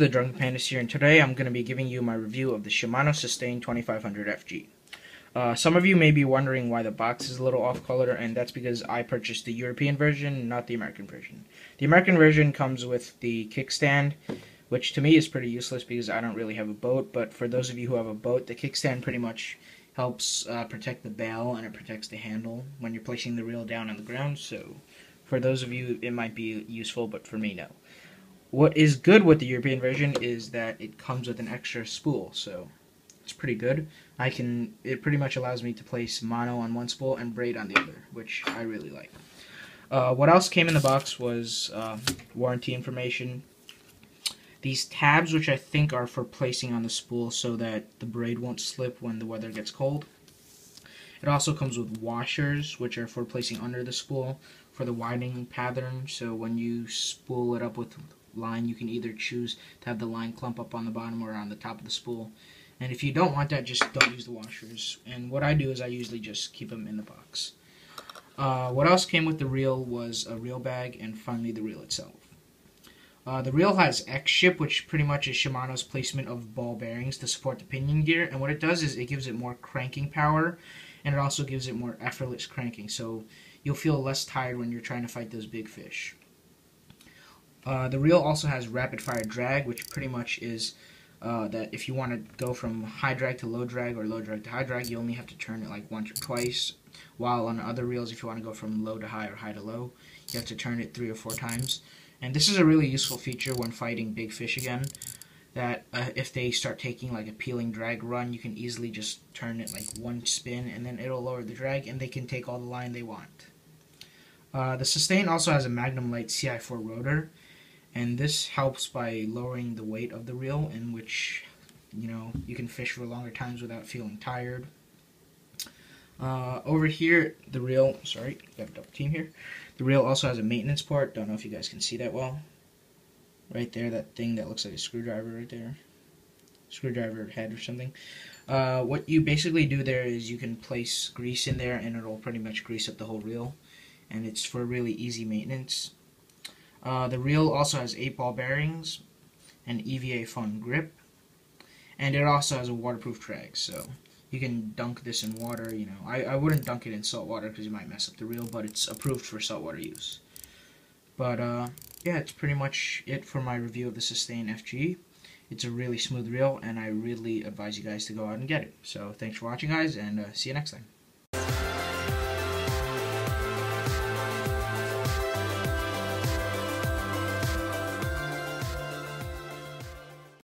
the Drunken Pandas here, and today I'm going to be giving you my review of the Shimano Sustain 2500 FG. Some of you may be wondering why the box is a little off-color, and that's because I purchased the European version, not the American version. The American version comes with the kickstand, which to me is pretty useless because I don't really have a boat, but for those of you who have a boat, the kickstand pretty much helps protect the bail, and it protects the handle when you're placing the reel down on the ground, so for those of you it might be useful, but for me, no. What is good with the European version is that it comes with an extra spool, so it's pretty good. It pretty much allows me to place mono on one spool and braid on the other, which I really like. What else came in the box was warranty information. These tabs, which I think are for placing on the spool so that the braid won't slip when the weather gets cold. It also comes with washers, which are for placing under the spool for the widening pattern, so when you spool it up with line, you can either choose to have the line clump up on the bottom or on the top of the spool. And if you don't want that, just don't use the washers. And what I do is I usually just keep them in the box. What else came with the reel was a reel bag, and finally the reel itself. The reel has X-Ship, which pretty much is Shimano's placement of ball bearings to support the pinion gear, and what it does is it gives it more cranking power, and it also gives it more effortless cranking, so you'll feel less tired when you're trying to fight those big fish. The reel also has rapid fire drag, which pretty much is that if you want to go from high drag to low drag or low drag to high drag, you only have to turn it like once or twice, while on other reels, if you want to go from low to high or high to low, you have to turn it 3 or 4 times. And this is a really useful feature when fighting big fish again, that if they start taking like a peeling drag run, you can easily just turn it like one spin and then it'll lower the drag and they can take all the line they want. The Sustain also has a Magnum Light CI4 rotor, and this helps by lowering the weight of the reel, in which you can fish for longer times without feeling tired. Over here, the reel, sorry, got a double team here. The reel also has a maintenance port. Don't know if you guys can see that well. Right there, that thing that looks like a screwdriver right there. Screwdriver head or something. What you basically do there is you can place grease in there and it'll pretty much grease up the whole reel. And it's for really easy maintenance. The reel also has 8 ball bearings, an EVA foam grip, and it also has a waterproof drag, so you can dunk this in water. I wouldn't dunk it in salt water because you might mess up the reel, but it's approved for saltwater use. But yeah, it's pretty much it for my review of the Sustain FG. It's a really smooth reel, and I really advise you guys to go out and get it. So thanks for watching, guys, and see you next time.